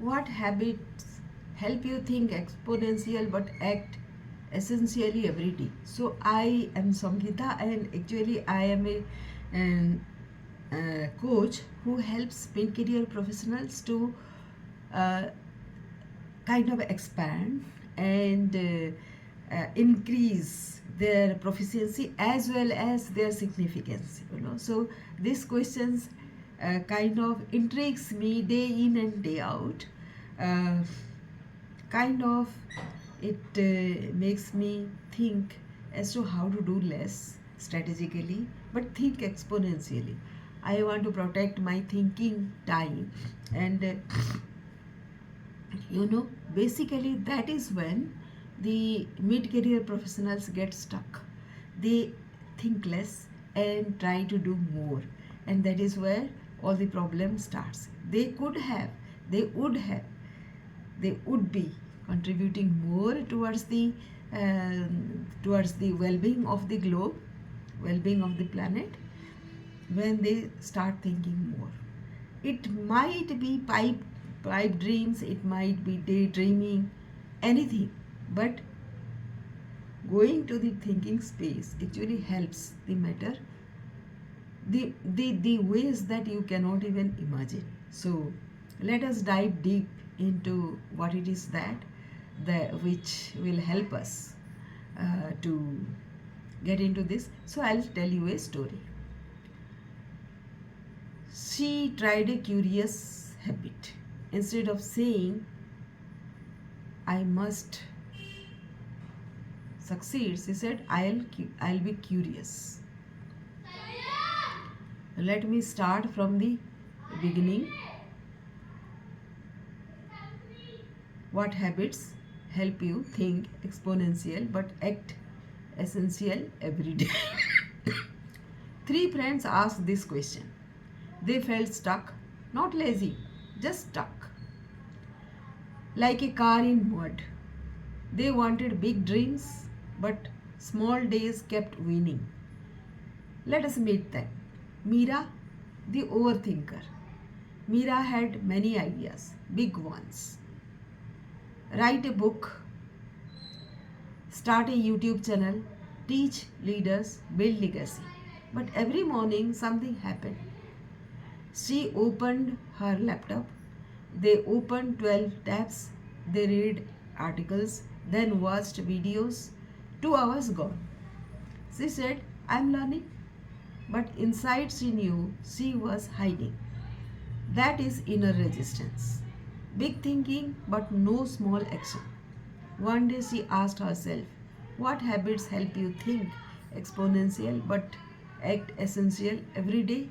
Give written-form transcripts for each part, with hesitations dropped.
What habits help you think exponential but act essentially every day? So I am Samhita, and actually I am a um, coach who helps mid-career professionals to uh, kind of expand and increase their proficiency as well as their significance, so these questions kind of intrigues me day in and day out. uh, Kind of it makes me think as to how to do less strategically but think exponentially. I want to protect my thinking time, and basically that is when the mid-career professionals get stuck. They think less and try to do more, and that is where all the problem starts. They would have they would be contributing more towards the well-being of the globe, well-being of the planet, when they start thinking more. It might be pipe dreams, it might be daydreaming, anything, but going to the thinking space actually helps the matter, the ways that you cannot even imagine. So let us dive deep into what it is that which will help us to get into this. So I'll tell you a story. She tried a curious habit. Instead of saying, I must succeed, she said, I'll be curious. Let me start from the beginning. What habits help you think exponential but act essential every day? Three friends asked this question. They felt stuck, not lazy, just stuck. Like a car in mud. They wanted big dreams, but small days kept winning. Let us meet them. Meera, the overthinker. Meera had many ideas, big ones. Write a book, start a YouTube channel, teach leaders, build legacy. But every morning something happened. She opened her laptop. They opened 12 tabs. They read articles, then watched videos. 2 hours gone. She said, I'm learning. But inside she knew she was hiding. That is inner resistance. Big thinking but no small action. One day she asked herself, what habits help you think exponential but act essential every day?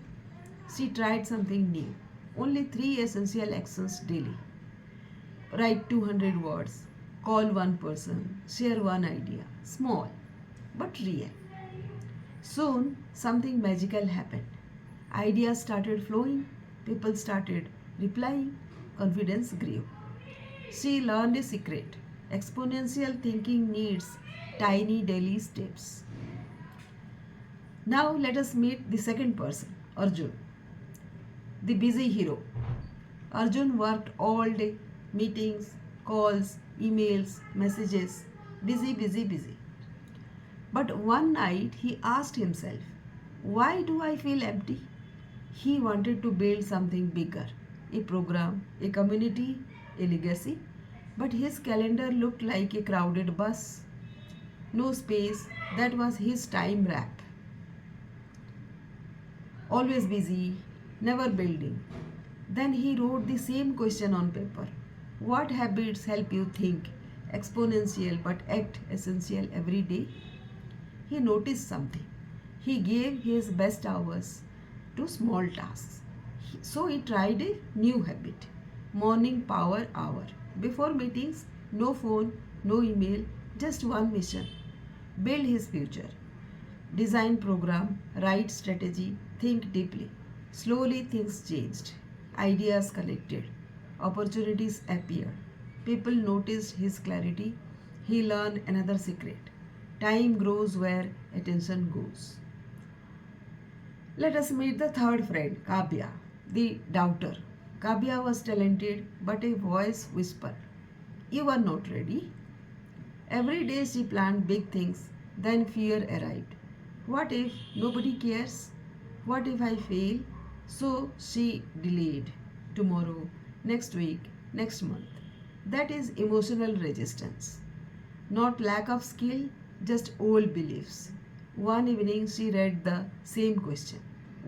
She tried something new. Only 3 essential actions daily. Write 200 words. Call one person. Share one idea. Small but real. Soon something magical happened. Ideas started flowing. People started replying. Confidence grew. She learned a secret. Exponential thinking needs tiny daily steps. Now let us meet the second person, Arjun, the busy hero. Arjun worked all day, meetings, calls, emails, messages, busy, busy, busy. But one night he asked himself, why do I feel empty? He wanted to build something bigger, a program, a community, a legacy. But his calendar looked like a crowded bus. No space, that was his time wrap. Always busy, never building. Then he wrote the same question on paper. What habits help you think exponential but act essential every day? He noticed something. He gave his best hours to small tasks. So he tried a new habit. Morning power hour. Before meetings, no phone, no email, just one mission. Build his future. Design program, write strategy, think deeply. Slowly things changed. Ideas collected. Opportunities appeared. People noticed his clarity. He learned another secret. Time grows where attention goes. Let us meet the third friend, Kavya, the doubter. Kabya was talented, but a voice whispered, "You are not ready." Every day she planned big things, then fear arrived. What if nobody cares? What if I fail? So she delayed. Tomorrow, next week, next month. That is emotional resistance. Not lack of skill, just old beliefs. One evening she read the same question: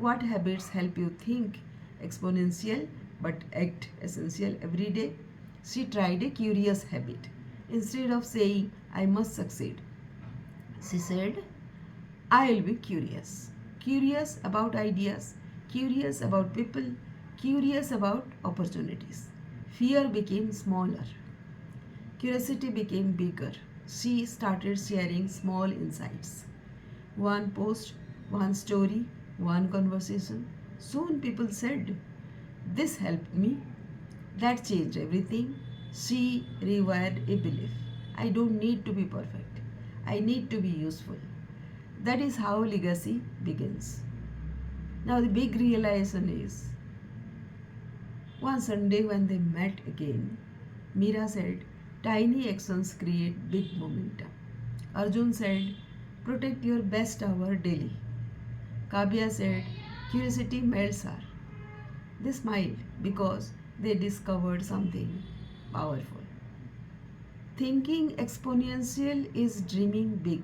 what habits help you think exponential but act essential every day? She tried a curious habit. Instead of saying, I must succeed, she said, I'll be curious. Curious about ideas, curious about people, curious about opportunities. Fear became smaller. Curiosity became bigger. She started sharing small insights. One post, one story, one conversation. Soon people said, this helped me. That changed everything. She rewired a belief. I don't need to be perfect. I need to be useful. That is how legacy begins. Now, the big realization is one Sunday when they met again, Meera said, tiny actions create big momentum. Arjun said, protect your best hour daily. Kabya said, curiosity melts her. They smiled because they discovered something powerful. Thinking exponential is dreaming big.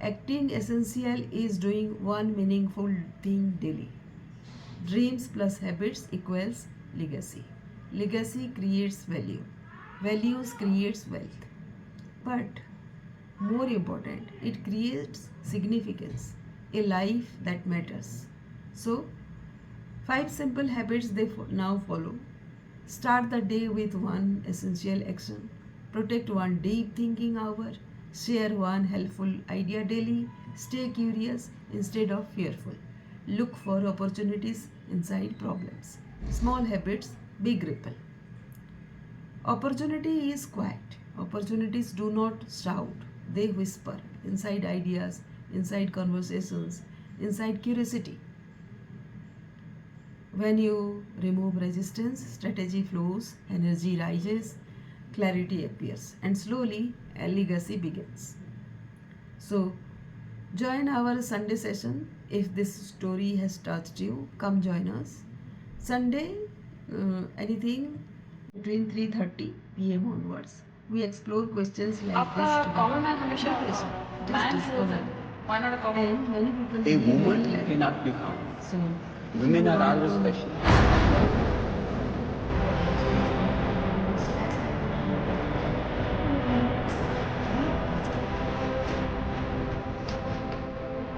Acting essential is doing one meaningful thing daily. Dreams plus habits equals legacy. Legacy creates value. Values creates wealth. But more important, it creates significance, a life that matters. So, five simple habits they now follow. Start the day with one essential action. Protect one deep thinking hour. Share one helpful idea daily. Stay curious instead of fearful. Look for opportunities inside problems. Small habits, big ripple. Opportunity is quiet. Opportunities do not shout, they whisper inside ideas, inside conversations, inside curiosity. When you remove resistance, strategy flows, energy rises, clarity appears, and slowly a legacy begins. So, join our Sunday session. If this story has touched you, come join us. Sunday, anything between 3:30 p.m. onwards. We explore questions like आपका this together. Common man हमेशा No pressure, just man discover. Why not a common And many people A believe in woman clarity. cannot be found. So, if Women you are want always to special.